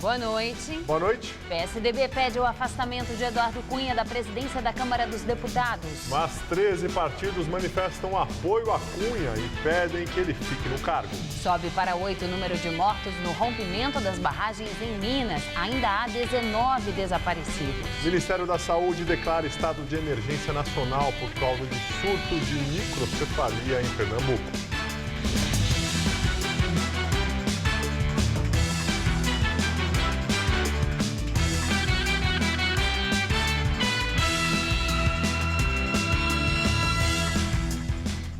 Boa noite. Boa noite. PSDB pede o afastamento de Eduardo Cunha da presidência da Câmara dos Deputados. Mas 13 partidos manifestam apoio a Cunha e pedem que ele fique no cargo. Sobe para 8 o número de mortos no rompimento das barragens em Minas. Ainda há 19 desaparecidos. O Ministério da Saúde declara estado de emergência nacional por causa de surto de microcefalia em Pernambuco.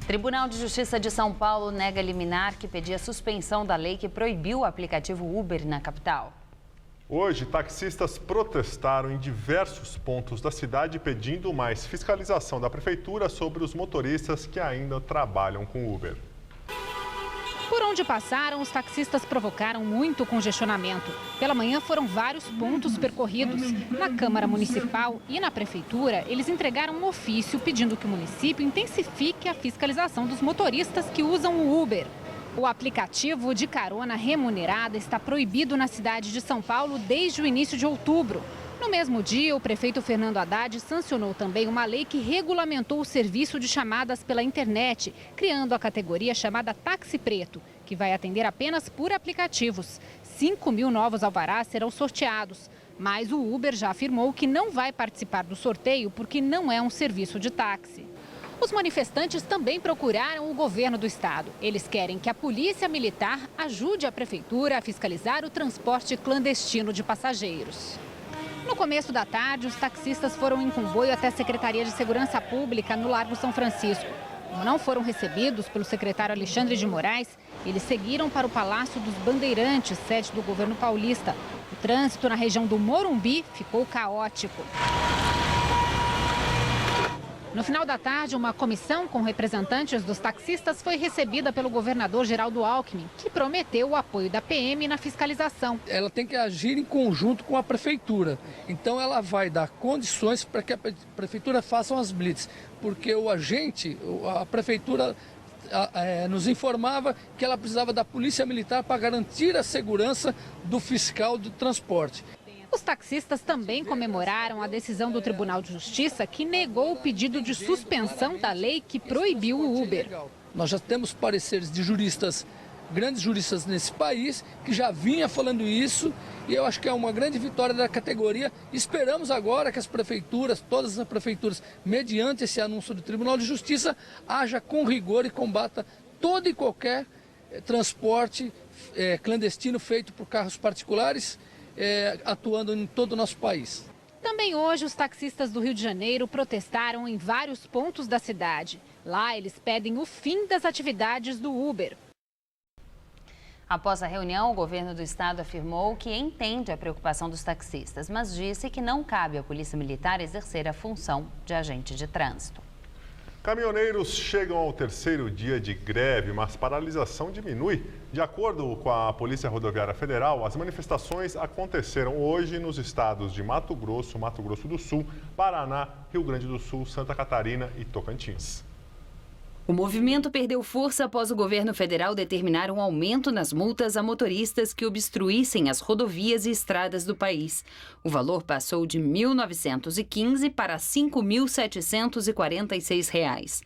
Tribunal de Justiça de São Paulo nega liminar que pedia suspensão da lei que proibiu o aplicativo Uber na capital. Hoje, taxistas protestaram em diversos pontos da cidade pedindo mais fiscalização da prefeitura sobre os motoristas que ainda trabalham com Uber. Por onde passaram, os taxistas provocaram muito congestionamento. Pela manhã foram vários pontos percorridos. Na Câmara Municipal e na Prefeitura, eles entregaram um ofício pedindo que o município intensifique a fiscalização dos motoristas que usam o Uber. O aplicativo de carona remunerada está proibido na cidade de São Paulo desde o início de outubro. No mesmo dia, o prefeito Fernando Haddad sancionou também uma lei que regulamentou o serviço de chamadas pela internet, criando a categoria chamada Táxi Preto, que vai atender apenas por aplicativos. 5.000 novos alvarás serão sorteados, mas o Uber já afirmou que não vai participar do sorteio porque não é um serviço de táxi. Os manifestantes também procuraram o governo do estado. Eles querem que a polícia militar ajude a prefeitura a fiscalizar o transporte clandestino de passageiros. No começo da tarde, os taxistas foram em comboio até a Secretaria de Segurança Pública, no Largo São Francisco. Como não foram recebidos pelo secretário Alexandre de Moraes, eles seguiram para o Palácio dos Bandeirantes, sede do governo paulista. O trânsito na região do Morumbi ficou caótico. No final da tarde, uma comissão com representantes dos taxistas foi recebida pelo governador Geraldo Alckmin, que prometeu o apoio da PM na fiscalização. Ela tem que agir em conjunto com a prefeitura. Então ela vai dar condições para que a prefeitura faça as blitz, porque a prefeitura nos informava que ela precisava da polícia militar para garantir a segurança do fiscal do transporte. Os taxistas também comemoraram a decisão do Tribunal de Justiça que negou o pedido de suspensão da lei que proibiu o Uber. Nós já temos pareceres de juristas, grandes juristas nesse país, que já vinha falando isso, e eu acho que é uma grande vitória da categoria. Esperamos agora que as prefeituras, todas as prefeituras, mediante esse anúncio do Tribunal de Justiça, haja com rigor e combata todo e qualquer transporte clandestino feito por carros particulares, atuando em todo o nosso país. Também hoje, os taxistas do Rio de Janeiro protestaram em vários pontos da cidade. Lá, eles pedem o fim das atividades do Uber. Após a reunião, o governo do estado afirmou que entende a preocupação dos taxistas, mas disse que não cabe à Polícia Militar exercer a função de agente de trânsito. Caminhoneiros chegam ao terceiro dia de greve, mas paralisação diminui. De acordo com a Polícia Rodoviária Federal, as manifestações aconteceram hoje nos estados de Mato Grosso, Mato Grosso do Sul, Paraná, Rio Grande do Sul, Santa Catarina e Tocantins. O movimento perdeu força após o governo federal determinar um aumento nas multas a motoristas que obstruíssem as rodovias e estradas do país. O valor passou de R$ 1.915 para R$ 5.746.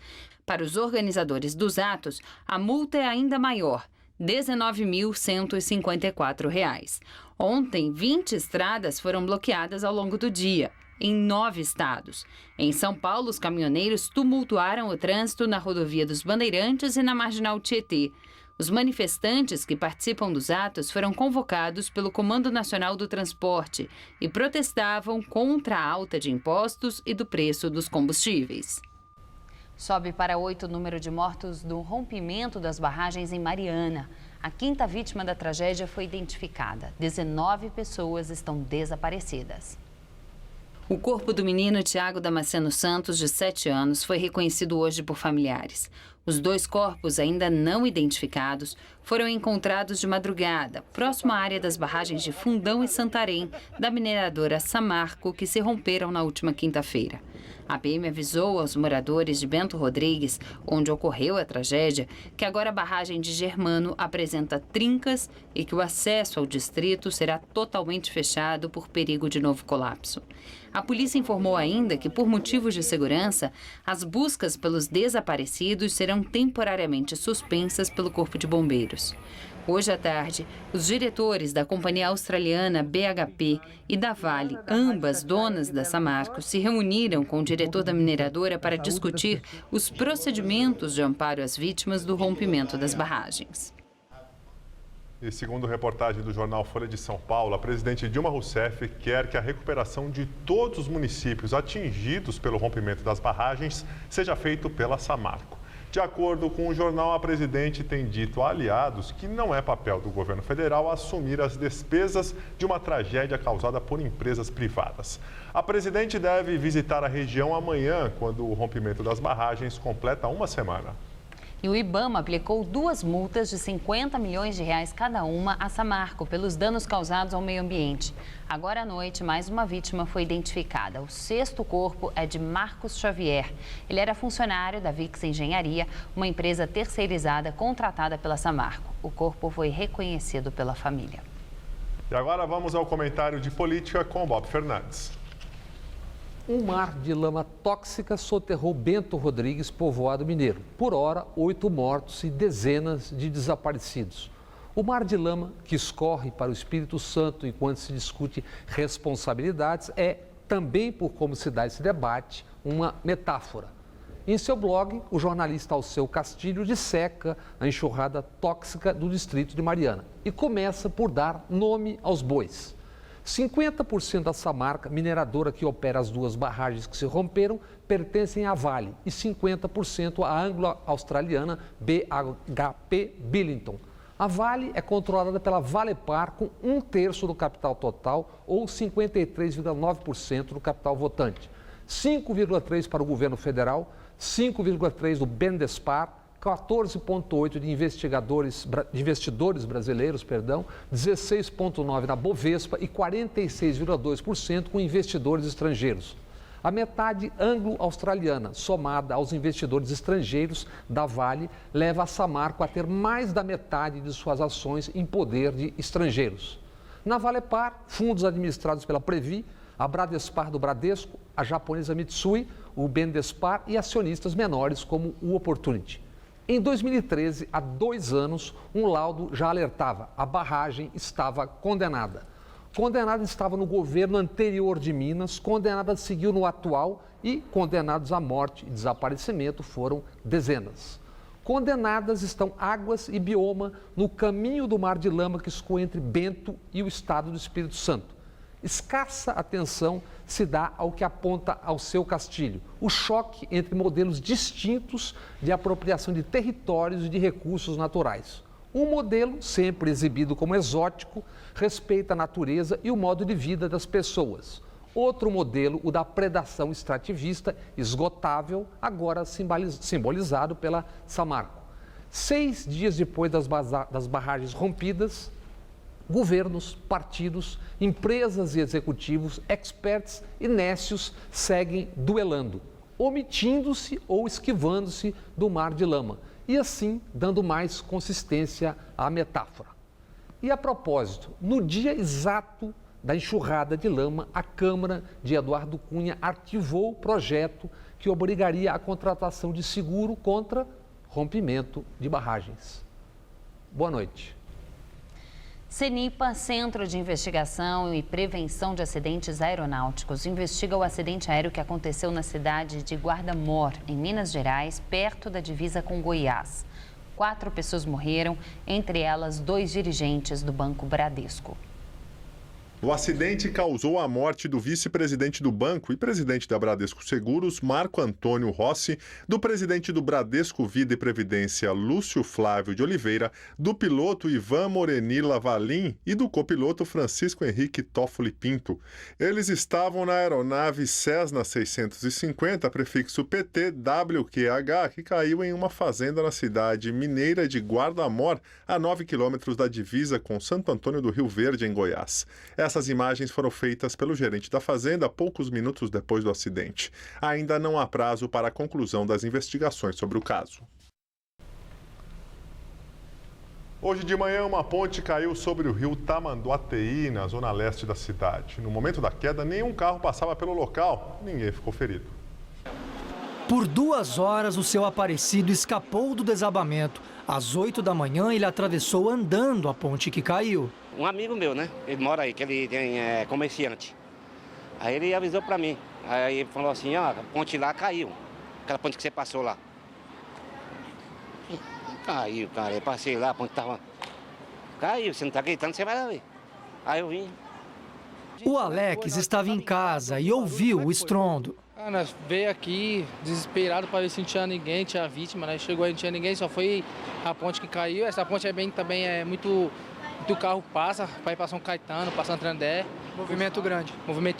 Para os organizadores dos atos, a multa é ainda maior, R$ 19.154. Ontem, 20 estradas foram bloqueadas ao longo do dia, em 9 estados. Em São Paulo, os caminhoneiros tumultuaram o trânsito na rodovia dos Bandeirantes e na Marginal Tietê. Os manifestantes que participam dos atos foram convocados pelo Comando Nacional do Transporte e protestavam contra a alta de impostos e do preço dos combustíveis. Sobe para 8 o número de mortos do rompimento das barragens em Mariana. A 5ª vítima da tragédia foi identificada. 19 pessoas estão desaparecidas. O corpo do menino Tiago Damasceno Santos, de 7 anos, foi reconhecido hoje por familiares. Os 2 corpos, ainda não identificados, foram encontrados de madrugada, próximo à área das barragens de Fundão e Santarém, da mineradora Samarco, que se romperam na última quinta-feira. A PM avisou aos moradores de Bento Rodrigues, onde ocorreu a tragédia, que agora a barragem de Germano apresenta trincas e que o acesso ao distrito será totalmente fechado por perigo de novo colapso. A polícia informou ainda que, por motivos de segurança, as buscas pelos desaparecidos serão temporariamente suspensas pelo Corpo de Bombeiros. Hoje à tarde, os diretores da companhia australiana BHP e da Vale, ambas donas da Samarco, se reuniram com o diretor da mineradora para discutir os procedimentos de amparo às vítimas do rompimento das barragens. E segundo reportagem do jornal Folha de São Paulo, a presidente Dilma Rousseff quer que a recuperação de todos os municípios atingidos pelo rompimento das barragens seja feita pela Samarco. De acordo com o jornal, a presidente tem dito a aliados que não é papel do governo federal assumir as despesas de uma tragédia causada por empresas privadas. A presidente deve visitar a região amanhã, quando o rompimento das barragens completa uma semana. E o IBAMA aplicou 2 multas de R$50 milhões cada uma à Samarco pelos danos causados ao meio ambiente. Agora à noite, mais uma vítima foi identificada. O 6º corpo é de Marcos Xavier. Ele era funcionário da Vix Engenharia, uma empresa terceirizada contratada pela Samarco. O corpo foi reconhecido pela família. E agora vamos ao comentário de política com Bob Fernandes. Um mar de lama tóxica soterrou Bento Rodrigues, povoado mineiro. Por hora, 8 mortos e dezenas de desaparecidos. O mar de lama, que escorre para o Espírito Santo enquanto se discute responsabilidades, é, também por como se dá esse debate, uma metáfora. Em seu blog, o jornalista Alceu Castilho disseca a enxurrada tóxica do distrito de Mariana e começa por dar nome aos bois. 50% da Samarco, mineradora que opera as 2 barragens que se romperam, pertencem à Vale e 50% à anglo-australiana BHP Billiton. A Vale é controlada pela Valepar com 1/3 do capital total ou 53,9% do capital votante. 5,3% para o governo federal, 5,3% do Bendespar, 14,8% de investidores brasileiros, 16,9% na Bovespa e 46,2% com investidores estrangeiros. A metade anglo-australiana, somada aos investidores estrangeiros da Vale, leva a Samarco a ter mais da metade de suas ações em poder de estrangeiros. Na Valepar, fundos administrados pela Previ, a Bradespar do Bradesco, a japonesa Mitsui, o Bendespar e acionistas menores como o Opportunity. Em 2013, há 2 anos, um laudo já alertava: a barragem estava condenada. Condenada estava no governo anterior de Minas, condenada seguiu no atual e condenados à morte e desaparecimento foram dezenas. Condenadas estão águas e bioma no caminho do mar de lama que escoa entre Bento e o estado do Espírito Santo. Escassa atenção se dá ao que aponta Alceu Castilho, o choque entre modelos distintos de apropriação de territórios e de recursos naturais. Um modelo, sempre exibido como exótico, respeita a natureza e o modo de vida das pessoas. Outro modelo, o da predação extrativista, esgotável, agora simbolizado pela Samarco. 6 dias depois das barragens rompidas, governos, partidos, empresas e executivos, experts e nécios seguem duelando, omitindo-se ou esquivando-se do mar de lama e assim dando mais consistência à metáfora. E a propósito, no dia exato da enxurrada de lama, a Câmara de Eduardo Cunha arquivou o projeto que obrigaria a contratação de seguro contra rompimento de barragens. Boa noite. CENIPA, Centro de Investigação e Prevenção de Acidentes Aeronáuticos, investiga o acidente aéreo que aconteceu na cidade de Guarda-Mor, em Minas Gerais, perto da divisa com Goiás. 4 pessoas morreram, entre elas 2 dirigentes do Banco Bradesco. O acidente causou a morte do vice-presidente do banco e presidente da Bradesco Seguros, Marco Antônio Rossi, do presidente do Bradesco Vida e Previdência, Lúcio Flávio de Oliveira, do piloto Ivan Morenila Valim e do copiloto Francisco Henrique Toffoli Pinto. Eles estavam na aeronave Cessna 650, prefixo PT-WQH, que caiu em uma fazenda na cidade mineira de Guarda-Mor, a 9 quilômetros da divisa com Santo Antônio do Rio Verde, em Goiás. Essas imagens foram feitas pelo gerente da fazenda poucos minutos depois do acidente. Ainda não há prazo para a conclusão das investigações sobre o caso. Hoje de manhã, uma ponte caiu sobre o rio Tamanduateí, na zona leste da cidade. No momento da queda, nenhum carro passava pelo local. Ninguém ficou ferido. Por 2 horas, o seu Aparecido escapou do desabamento. Às 8 da manhã, ele atravessou andando a ponte que caiu. Um amigo meu, né? Ele mora aí, que ele tem comerciante. Aí ele avisou pra mim. Aí ele falou assim, ó, a ponte lá caiu. Aquela ponte que você passou lá. Caiu, cara. Eu passei lá, a ponte tava... Caiu, você não tá gritando, você vai lá ver. Aí eu vim. O Alex estava em casa e ouviu o estrondo. Nós veio aqui desesperado para ver se não tinha ninguém, tinha vítima, né? Chegou aí, não tinha ninguém, só foi a ponte que caiu. Essa ponte também é muito carro passa, para ir para São Caetano, para Santo André. Movimento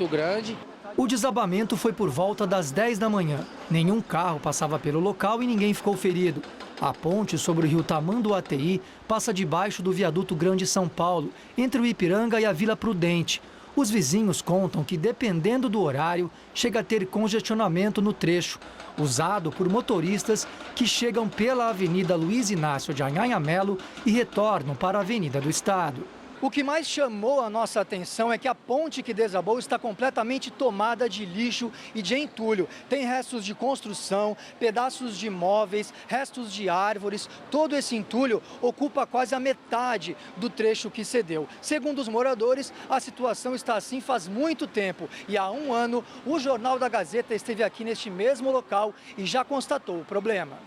grande. O desabamento foi por volta das 10 da manhã. Nenhum carro passava pelo local e ninguém ficou ferido. A ponte sobre o rio Tamanduateí passa debaixo do viaduto Grande São Paulo, entre o Ipiranga e a Vila Prudente. Os vizinhos contam que, dependendo do horário, chega a ter congestionamento no trecho, usado por motoristas que chegam pela Avenida Luiz Inácio de Anhanha-Melo e retornam para a Avenida do Estado. O que mais chamou a nossa atenção é que a ponte que desabou está completamente tomada de lixo e de entulho. Tem restos de construção, pedaços de móveis, restos de árvores. Todo esse entulho ocupa quase a metade do trecho que cedeu. Segundo os moradores, a situação está assim faz muito tempo. E há 1 ano, o Jornal da Gazeta esteve aqui neste mesmo local e já constatou o problema.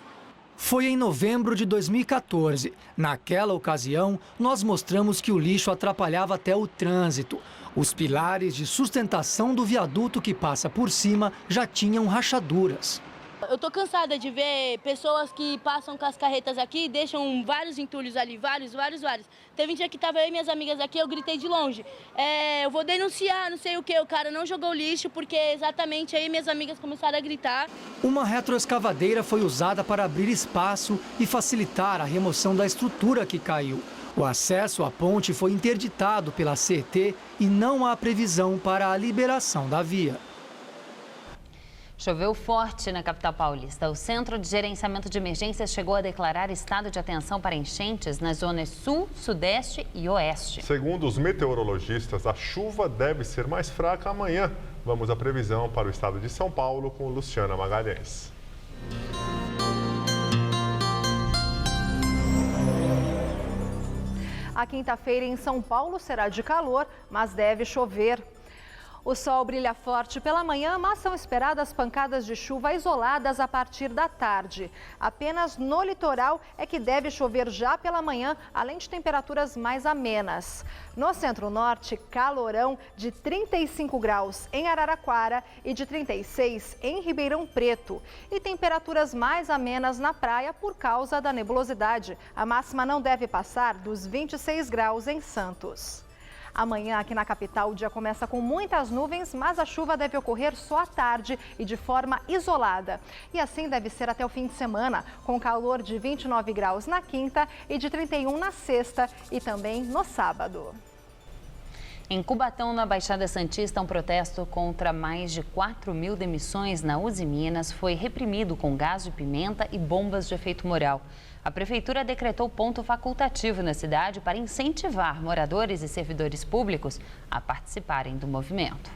Foi em novembro de 2014. Naquela ocasião, nós mostramos que o lixo atrapalhava até o trânsito. Os pilares de sustentação do viaduto que passa por cima já tinham rachaduras. Eu tô cansada de ver pessoas que passam com as carretas aqui e deixam vários entulhos ali, vários. Teve um dia que tava eu e minhas amigas aqui, eu gritei de longe, eu vou denunciar, não sei o que, o cara não jogou lixo, porque exatamente aí minhas amigas começaram a gritar. Uma retroescavadeira foi usada para abrir espaço e facilitar a remoção da estrutura que caiu. O acesso à ponte foi interditado pela CET e não há previsão para a liberação da via. Choveu forte na capital paulista. O Centro de Gerenciamento de Emergências chegou a declarar estado de atenção para enchentes nas zonas sul, sudeste e oeste. Segundo os meteorologistas, a chuva deve ser mais fraca amanhã. Vamos à previsão para o estado de São Paulo com Luciana Magalhães. A quinta-feira em São Paulo será de calor, mas deve chover. O sol brilha forte pela manhã, mas são esperadas pancadas de chuva isoladas a partir da tarde. Apenas no litoral é que deve chover já pela manhã, além de temperaturas mais amenas. No centro-norte, calorão de 35 graus em Araraquara e de 36 em Ribeirão Preto. E temperaturas mais amenas na praia por causa da nebulosidade. A máxima não deve passar dos 26 graus em Santos. Amanhã, aqui na capital, o dia começa com muitas nuvens, mas a chuva deve ocorrer só à tarde e de forma isolada. E assim deve ser até o fim de semana, com calor de 29 graus na quinta e de 31 na sexta e também no sábado. Em Cubatão, na Baixada Santista, um protesto contra mais de 4.000 demissões na Uzi Minas foi reprimido com gás de pimenta e bombas de efeito moral. A prefeitura decretou ponto facultativo na cidade para incentivar moradores e servidores públicos a participarem do movimento.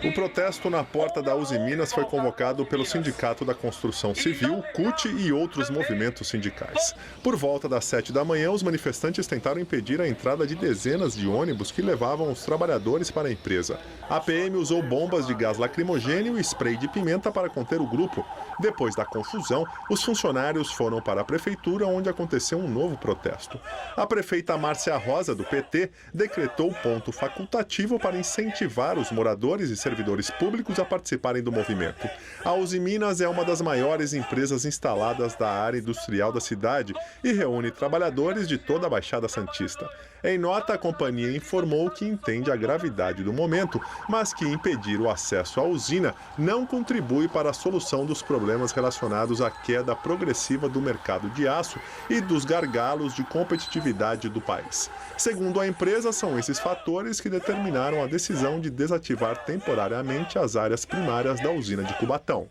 O protesto na porta da Uzi Minas foi convocado pelo Sindicato da Construção Civil, CUT e outros movimentos sindicais. Por volta das 7 da manhã, os manifestantes tentaram impedir a entrada de dezenas de ônibus que levavam os trabalhadores para a empresa. A PM usou bombas de gás lacrimogêneo e spray de pimenta para conter o grupo. Depois da confusão, os funcionários foram para a prefeitura, onde aconteceu um novo protesto. A prefeita Márcia Rosa, do PT, decretou ponto facultativo para incentivar os moradores e servidores públicos a participarem do movimento. A Uzi Minas é uma das maiores empresas instaladas da área industrial da cidade e reúne trabalhadores de toda a Baixada Santista. Em nota, a companhia informou que entende a gravidade do momento, mas que impedir o acesso à usina não contribui para a solução dos problemas relacionados à queda progressiva do mercado de aço e dos gargalos de competitividade do país. Segundo a empresa, são esses fatores que determinaram a decisão de desativar temporariamente as áreas primárias da usina de Cubatão.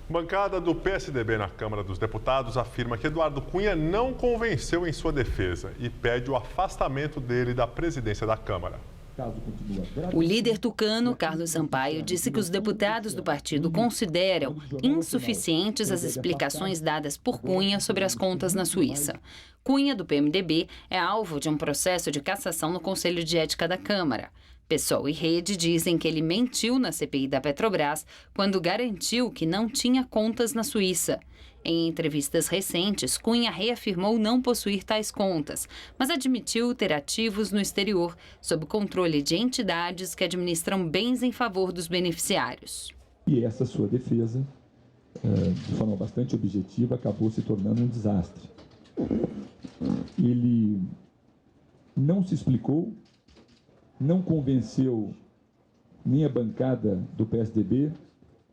Bancada do PSDB na Câmara dos Deputados afirma que Eduardo Cunha não convenceu em sua defesa e pede o afastamento dele da presidência da Câmara. O líder tucano, Carlos Sampaio, disse que os deputados do partido consideram insuficientes as explicações dadas por Cunha sobre as contas na Suíça. Cunha, do PMDB, é alvo de um processo de cassação no Conselho de Ética da Câmara. PSOL e Rede dizem que ele mentiu na CPI da Petrobras quando garantiu que não tinha contas na Suíça. Em entrevistas recentes, Cunha reafirmou não possuir tais contas, mas admitiu ter ativos no exterior, sob controle de entidades que administram bens em favor dos beneficiários. E essa sua defesa, de forma bastante objetiva, acabou se tornando um desastre. Ele não se explicou, não convenceu nem a bancada do PSDB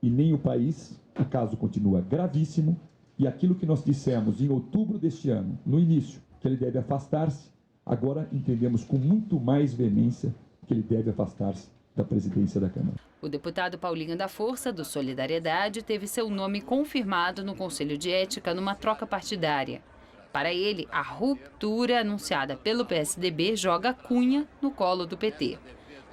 e nem o país. O caso continua gravíssimo e aquilo que nós dissemos em outubro deste ano, no início, que ele deve afastar-se, agora entendemos com muito mais veemência que ele deve afastar-se da presidência da Câmara. O deputado Paulinho da Força, do Solidariedade, teve seu nome confirmado no Conselho de Ética numa troca partidária. Para ele, a ruptura anunciada pelo PSDB joga Cunha no colo do PT.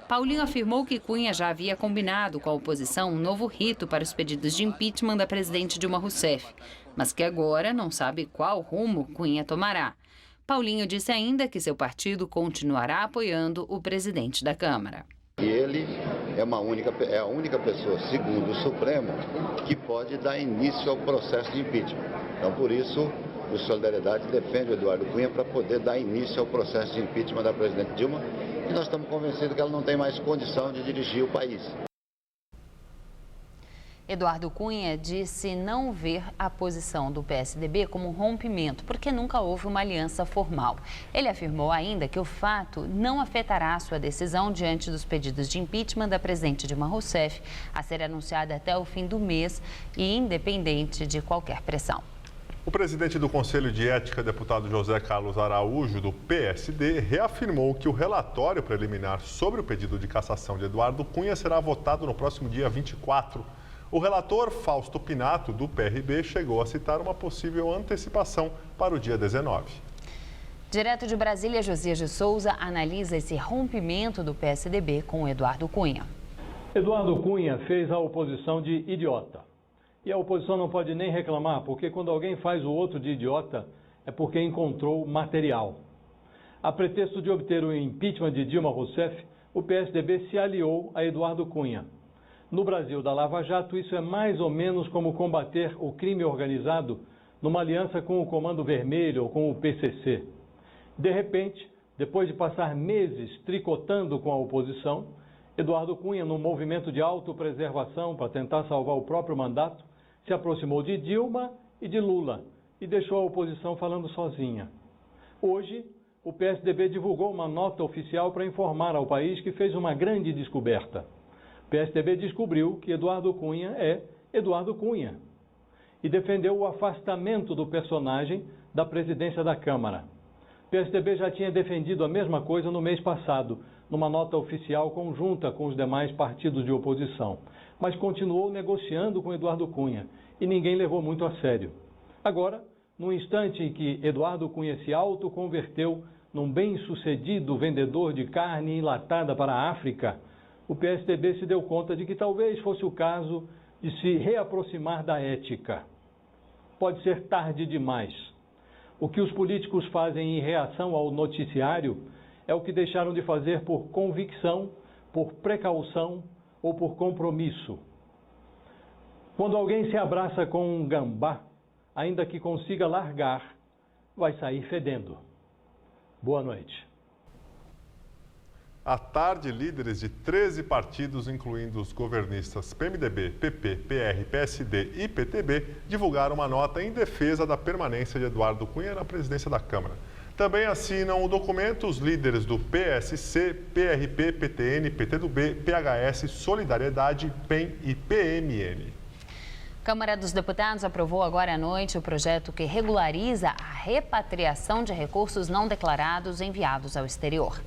Paulinho afirmou que Cunha já havia combinado com a oposição um novo rito para os pedidos de impeachment da presidente Dilma Rousseff, mas que agora não sabe qual rumo Cunha tomará. Paulinho disse ainda que seu partido continuará apoiando o presidente da Câmara. E ele é a única pessoa, segundo o Supremo, que pode dar início ao processo de impeachment. Então, por isso, o Solidariedade defende o Eduardo Cunha para poder dar início ao processo de impeachment da presidente Dilma, e nós estamos convencidos que ela não tem mais condição de dirigir o país. Eduardo Cunha disse não ver a posição do PSDB como um rompimento, porque nunca houve uma aliança formal. Ele afirmou ainda que o fato não afetará a sua decisão diante dos pedidos de impeachment da presidente Dilma Rousseff, a ser anunciada até o fim do mês e independente de qualquer pressão. O presidente do Conselho de Ética, deputado José Carlos Araújo, do PSD, reafirmou que o relatório preliminar sobre o pedido de cassação de Eduardo Cunha será votado no próximo dia 24. O relator Fausto Pinato, do PRB, chegou a citar uma possível antecipação para o dia 19. Direto de Brasília, Josias de Souza analisa esse rompimento do PSDB com Eduardo Cunha. Eduardo Cunha fez a oposição de idiota. E a oposição não pode nem reclamar, porque quando alguém faz o outro de idiota, é porque encontrou material. A pretexto de obter o impeachment de Dilma Rousseff, o PSDB se aliou a Eduardo Cunha. No Brasil da Lava Jato, isso é mais ou menos como combater o crime organizado numa aliança com o Comando Vermelho ou com o PCC. De repente, depois de passar meses tricotando com a oposição, Eduardo Cunha, num movimento de autopreservação para tentar salvar o próprio mandato, se aproximou de Dilma e de Lula e deixou a oposição falando sozinha. Hoje, o PSDB divulgou uma nota oficial para informar ao país que fez uma grande descoberta. O PSDB descobriu que Eduardo Cunha é Eduardo Cunha e defendeu o afastamento do personagem da presidência da Câmara. O PSDB já tinha defendido a mesma coisa no mês passado, numa nota oficial conjunta com os demais partidos de oposição, mas continuou negociando com Eduardo Cunha e ninguém levou muito a sério. Agora, no instante em que Eduardo Cunha se autoconverteu num bem-sucedido vendedor de carne enlatada para a África, o PSDB se deu conta de que talvez fosse o caso de se reaproximar da ética. Pode ser tarde demais. O que os políticos fazem em reação ao noticiário é o que deixaram de fazer por convicção, por precaução ou por compromisso. Quando alguém se abraça com um gambá, ainda que consiga largar, vai sair fedendo. Boa noite. À tarde, líderes de 13 partidos, incluindo os governistas PMDB, PP, PR, PSD e PTB, divulgaram uma nota em defesa da permanência de Eduardo Cunha na presidência da Câmara. Também assinam o documento os líderes do PSC, PRP, PTN, PTdoB, PHS, Solidariedade, PEN e PMN. Câmara dos Deputados aprovou agora à noite o projeto que regulariza a repatriação de recursos não declarados enviados ao exterior.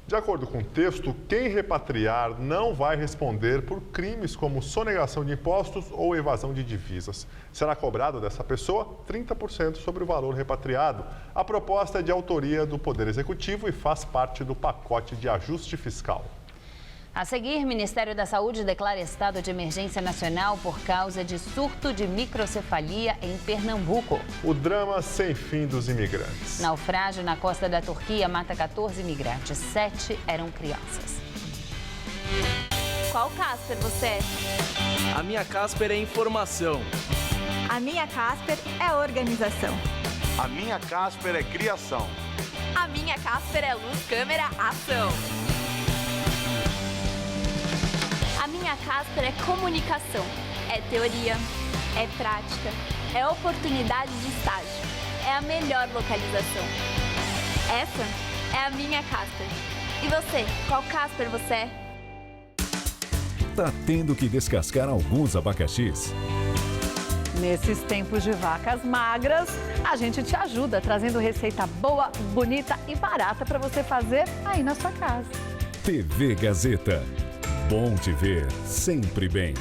De acordo com o texto, quem repatriar não vai responder por crimes como sonegação de impostos ou evasão de divisas. Será cobrado dessa pessoa 30% sobre o valor repatriado. A proposta é de autoria do Poder Executivo e faz parte do pacote de ajuste fiscal. A seguir, Ministério da Saúde declara estado de emergência nacional por causa de surto de microcefalia em Pernambuco. O drama sem fim dos imigrantes. Naufrágio na costa da Turquia mata 14 imigrantes, 7 eram crianças. Qual Casper você é? A minha Casper é informação. A minha Casper é organização. A minha Casper é criação. A minha Casper é luz, câmera, ação. A minha Casper é comunicação, é teoria, é prática, é oportunidade de estágio, é a melhor localização. Essa é a minha Casper. E você, qual Casper você é? Tá tendo que descascar alguns abacaxis? Nesses tempos de vacas magras, a gente te ajuda trazendo receita boa, bonita e barata para você fazer aí na sua casa. TV Gazeta. Bom te ver, sempre bem.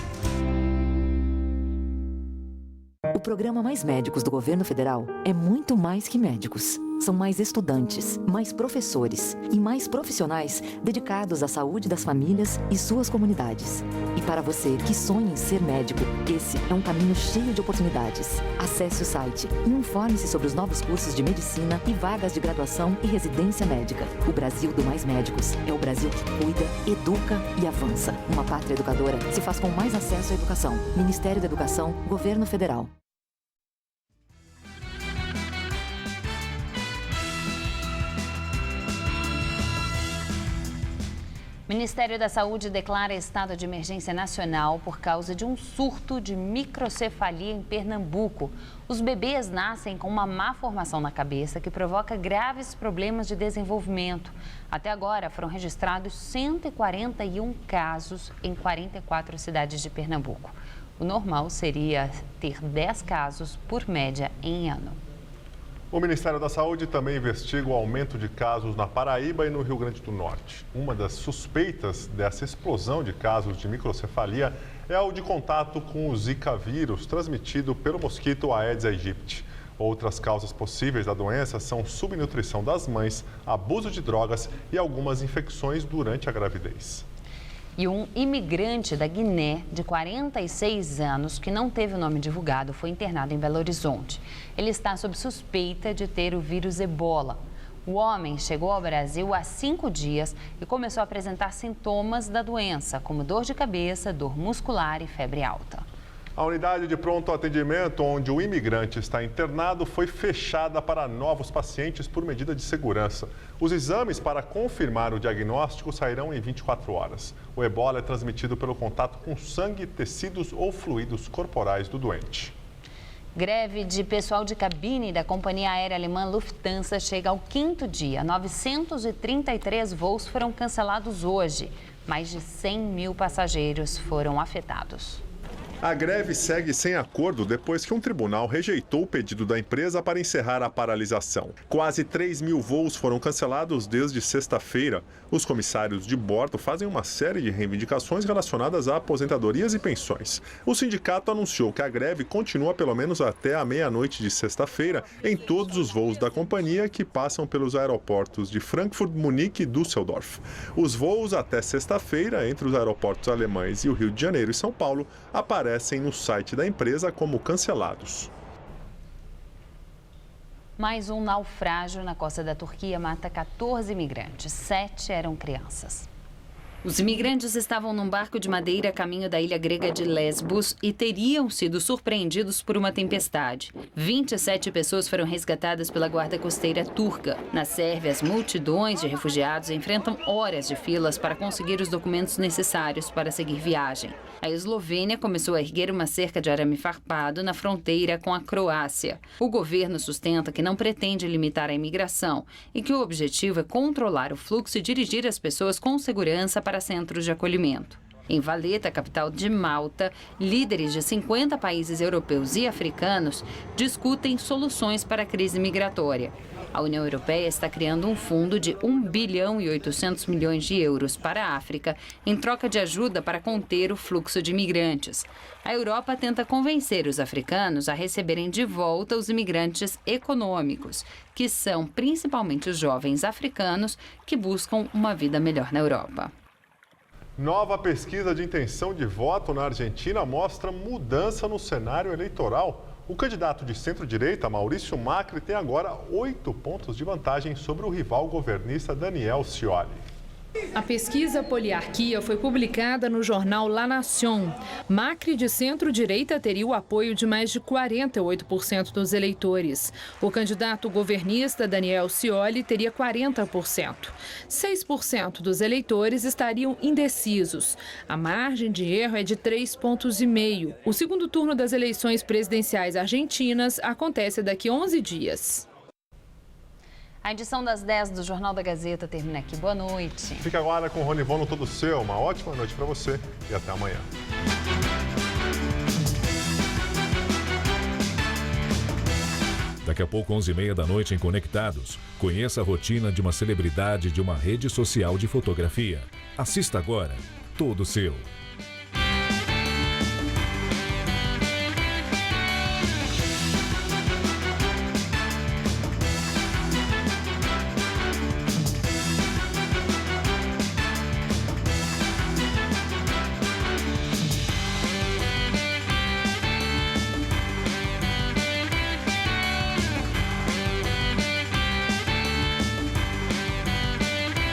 O programa Mais Médicos do Governo Federal é muito mais que médicos. São mais estudantes, mais professores e mais profissionais dedicados à saúde das famílias e suas comunidades. E para você que sonha em ser médico, esse é um caminho cheio de oportunidades. Acesse o site e informe-se sobre os novos cursos de medicina e vagas de graduação e residência médica. O Brasil do Mais Médicos é o Brasil que cuida, educa e avança. Uma pátria educadora se faz com mais acesso à educação. Ministério da Educação, Governo Federal. O Ministério da Saúde declara estado de emergência nacional por causa de um surto de microcefalia em Pernambuco. Os bebês nascem com uma má formação na cabeça que provoca graves problemas de desenvolvimento. Até agora foram registrados 141 casos em 44 cidades de Pernambuco. O normal seria ter 10 casos por média em ano. O Ministério da Saúde também investiga o aumento de casos na Paraíba e no Rio Grande do Norte. Uma das suspeitas dessa explosão de casos de microcefalia é o de contato com o Zika vírus, transmitido pelo mosquito Aedes aegypti. Outras causas possíveis da doença são subnutrição das mães, abuso de drogas e algumas infecções durante a gravidez. E um imigrante da Guiné, de 46 anos, que não teve o nome divulgado, foi internado em Belo Horizonte. Ele está sob suspeita de ter o vírus Ebola. O homem chegou ao Brasil há 5 dias e começou a apresentar sintomas da doença, como dor de cabeça, dor muscular e febre alta. A unidade de pronto atendimento onde o imigrante está internado foi fechada para novos pacientes por medida de segurança. Os exames para confirmar o diagnóstico sairão em 24 horas. O ebola é transmitido pelo contato com sangue, tecidos ou fluidos corporais do doente. Greve de pessoal de cabine da companhia aérea alemã Lufthansa chega ao 5º dia. 933 voos foram cancelados hoje. Mais de 100 mil passageiros foram afetados. A greve segue sem acordo depois que um tribunal rejeitou o pedido da empresa para encerrar a paralisação. Quase 3 mil voos foram cancelados desde sexta-feira. Os comissários de bordo fazem uma série de reivindicações relacionadas a aposentadorias e pensões. O sindicato anunciou que a greve continua pelo menos até a meia-noite de sexta-feira em todos os voos da companhia que passam pelos aeroportos de Frankfurt, Munique e Düsseldorf. Os voos até sexta-feira entre os aeroportos alemães e o Rio de Janeiro e São Paulo aparecem no site da empresa como cancelados. Mais um naufrágio na costa da Turquia mata 14 imigrantes. 7 eram crianças. Os imigrantes estavam num barco de madeira a caminho da ilha grega de Lesbos e teriam sido surpreendidos por uma tempestade. 27 pessoas foram resgatadas pela guarda costeira turca. Na Sérvia, as multidões de refugiados enfrentam horas de filas para conseguir os documentos necessários para seguir viagem. A Eslovênia começou a erguer uma cerca de arame farpado na fronteira com a Croácia. O governo sustenta que não pretende limitar a imigração e que o objetivo é controlar o fluxo e dirigir as pessoas com segurança para centros de acolhimento. Em Valeta, capital de Malta, líderes de 50 países europeus e africanos discutem soluções para a crise migratória. A União Europeia está criando um fundo de 1 bilhão e 800 milhões de euros para a África em troca de ajuda para conter o fluxo de imigrantes. A Europa tenta convencer os africanos a receberem de volta os imigrantes econômicos, que são principalmente os jovens africanos que buscam uma vida melhor na Europa. Nova pesquisa de intenção de voto na Argentina mostra mudança no cenário eleitoral. O candidato de centro-direita, Maurício Macri, tem agora 8 pontos de vantagem sobre o rival governista Daniel Scioli. A pesquisa Poliarquia foi publicada no jornal La Nación. Macri, de centro-direita, teria o apoio de mais de 48% dos eleitores. O candidato governista Daniel Scioli teria 40%. 6% dos eleitores estariam indecisos. A margem de erro é de 3,5 pontos. O segundo turno das eleições presidenciais argentinas acontece daqui a 11 dias. A edição das 10 do Jornal da Gazeta termina aqui. Boa noite. Fica agora com o Ronivon no Todo Seu. Uma ótima noite para você e até amanhã. Daqui a pouco, 11h30 da noite em Conectados. Conheça a rotina de uma celebridade de uma rede social de fotografia. Assista agora. Todo Seu.